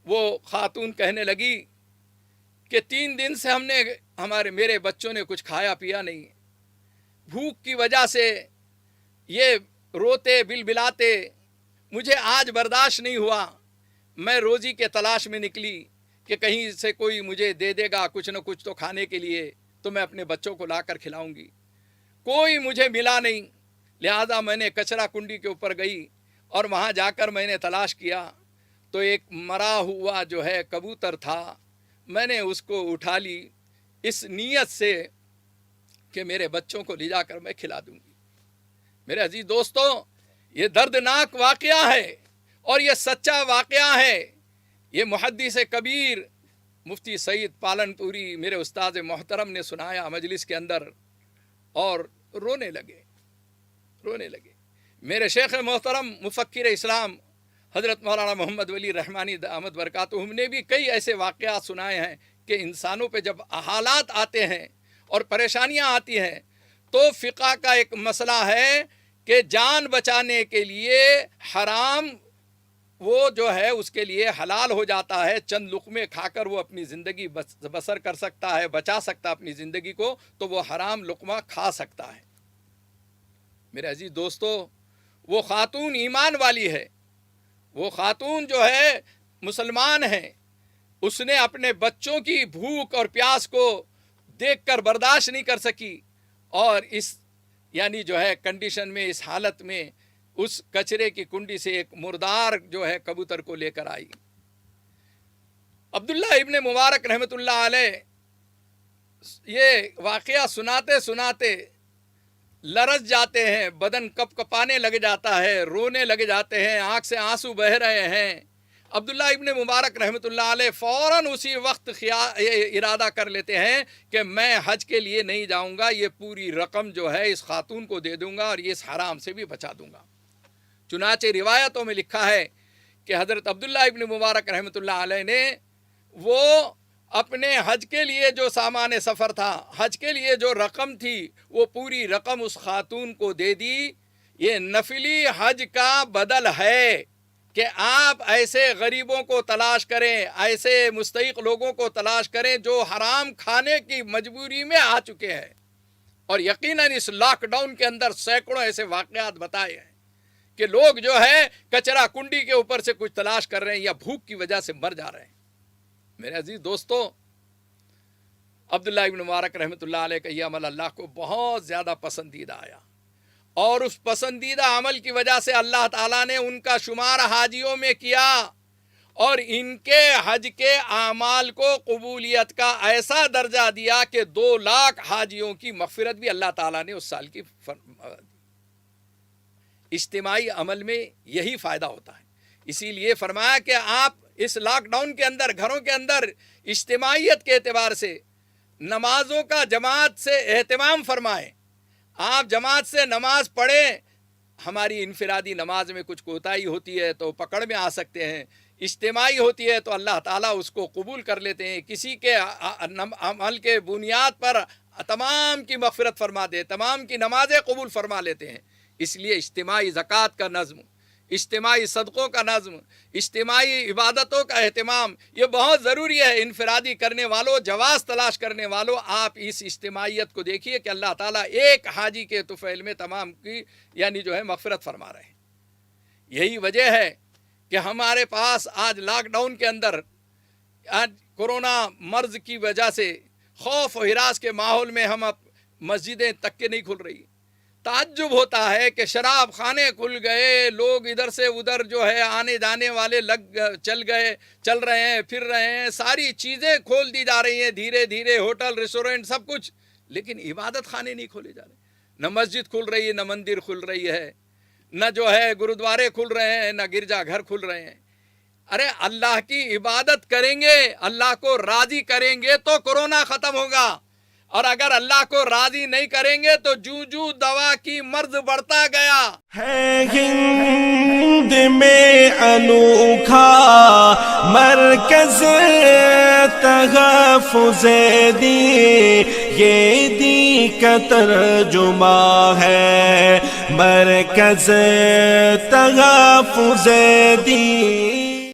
وہ خاتون کہنے لگی کہ 3 دن سے میرے بچوں نے کچھ کھایا پیا نہیں، بھوک کی وجہ سے یہ روتے بلبلاتے، مجھے آج برداشت نہیں ہوا، میں روزی کے تلاش میں نکلی کہ کہیں سے کوئی مجھے دے دے گا کچھ نہ کچھ تو کھانے کے لیے، تو میں اپنے بچوں کو لا کر کھلاؤں گی، کوئی مجھے ملا نہیں، لہذا میں نے کچرا کنڈی کے اوپر گئی اور وہاں جا کر میں نے تلاش کیا تو ایک مرا ہوا جو ہے کبوتر تھا، میں نے اس کو اٹھا لی اس نیت سے کہ میرے بچوں کو لے جا کر میں کھلا دوں گی۔ میرے عزیز دوستو، یہ دردناک واقعہ ہے اور یہ سچا واقعہ ہے۔ یہ محدث کبیر مفتی سعید پالنپوری میرے استاد محترم نے سنایا مجلس کے اندر، اور رونے لگے۔ میرے شیخ محترم مفکر اسلام حضرت مولانا محمد ولی رحمانی دامت برکاتہم نے بھی کئی ایسے واقعات سنائے ہیں کہ انسانوں پہ جب حالات آتے ہیں اور پریشانیاں آتی ہیں تو فقہ کا ایک مسئلہ ہے کہ جان بچانے کے لیے حرام وہ جو ہے اس کے لیے حلال ہو جاتا ہے، چند لقمے کھا کر وہ اپنی زندگی بسر کر سکتا ہے، بچا سکتا اپنی زندگی کو، تو وہ حرام لقمہ کھا سکتا ہے۔ میرے عزیز دوستو، وہ خاتون ایمان والی ہے، وہ خاتون جو ہے مسلمان ہے، اس نے اپنے بچوں کی بھوک اور پیاس کو دیکھ کر برداشت نہیں کر سکی، اور اس یعنی جو ہے کنڈیشن میں، اس حالت میں اس کچرے کی کنڈی سے ایک مردار جو ہے کبوتر کو لے کر آئی۔ عبداللہ ابن مبارک رحمۃ اللہ علیہ یہ واقعہ سناتے سناتے لرز جاتے ہیں، بدن کپ کپانے لگ جاتا ہے، رونے لگ جاتے ہیں، آنکھ سے آنسو بہ رہے ہیں۔ عبداللہ ابن مبارک رحمۃ اللہ علیہ فوراً اسی وقت ارادہ کر لیتے ہیں کہ میں حج کے لیے نہیں جاؤں گا، یہ پوری رقم جو ہے اس خاتون کو دے دوں گا اور یہ اس حرام سے بھی بچا دوں گا۔ چنانچہ روایتوں میں لکھا ہے کہ حضرت عبداللہ ابن مبارک رحمۃ اللہ علیہ نے وہ اپنے حج کے لیے جو سامان سفر تھا، حج کے لیے جو رقم تھی، وہ پوری رقم اس خاتون کو دے دی۔ یہ نفلی حج کا بدل ہے کہ آپ ایسے غریبوں کو تلاش کریں، ایسے مستحق لوگوں کو تلاش کریں جو حرام کھانے کی مجبوری میں آ چکے ہیں۔ اور یقیناً اس لاک ڈاؤن کے اندر سینکڑوں ایسے واقعات بتائے ہیں کہ لوگ جو ہے کچرا کنڈی کے اوپر سے کچھ تلاش کر رہے ہیں یا بھوک کی وجہ سے مر جا رہے ہیں۔ میرے عزیز دوستو، عبداللہ ابن مبارک رحمۃ اللہ علیہ کا یہ عمل اللہ کو بہت زیادہ پسندیدہ آیا، اور اس پسندیدہ عمل کی وجہ سے اللہ تعالیٰ نے ان کا شمار حاجیوں میں کیا، اور ان کے حج کے اعمال کو قبولیت کا ایسا درجہ دیا کہ 2 لاکھ حاجیوں کی مغفرت بھی اللہ تعالیٰ نے اس سال کی اجتماعی عمل میں یہی فائدہ ہوتا ہے۔ اسی لیے فرمایا کہ آپ اس لاک ڈاؤن کے اندر گھروں کے اندر اجتماعیت کے اعتبار سے نمازوں کا جماعت سے اہتمام فرمائیں، آپ جماعت سے نماز پڑھیں۔ ہماری انفرادی نماز میں کچھ کوتاہی ہوتی ہے تو پکڑ میں آ سکتے ہیں، اجتماعی ہوتی ہے تو اللہ تعالیٰ اس کو قبول کر لیتے ہیں، کسی کے عمل کے بنیاد پر تمام کی مغفرت فرما دے، تمام کی نمازیں قبول فرما لیتے ہیں۔ اس لیے اجتماعی زکوٰۃ کا نظم، اجتماعی صدقوں کا نظم، اجتماعی عبادتوں کا اہتمام، یہ بہت ضروری ہے۔ انفرادی کرنے والوں، جواز تلاش کرنے والوں، آپ اس اجتماعیت کو دیکھیے کہ اللہ تعالیٰ ایک حاجی کے طفیل میں تمام کی یعنی جو ہے مغفرت فرما رہے ہیں۔ یہی وجہ ہے کہ ہمارے پاس آج لاک ڈاؤن کے اندر آج کورونا مرض کی وجہ سے خوف و ہراس کے ماحول میں ہم اب مسجدیں تک کے نہیں کھل رہی۔ تعجب ہوتا ہے کہ شراب خانے کھل گئے، لوگ ادھر سے ادھر جو ہے آنے جانے والے چل رہے ہیں، پھر رہے ہیں، ساری چیزیں کھول دی جا رہی ہیں دھیرے دھیرے، ہوٹل، ریسٹورنٹ، سب کچھ، لیکن عبادت خانے نہیں کھولے جا رہے۔ نہ مسجد کھل رہی ہے، نہ مندر کھل رہی ہے، نہ جو ہے گرودوارے کھل رہے ہیں، نہ گرجا گھر کھل رہے ہیں۔ ارے اللہ کی عبادت کریں گے، اللہ کو راضی کریں گے تو کورونا ختم ہوگا۔ اور اگر اللہ کو راضی نہیں کریں گے تو جوں جوں دوا کی مرض بڑھتا گیا. ہے ہند میں انوکھا مرکز تحفظ دین، یہ دین کا ترجمہ ہے مرکز تحفظ دین.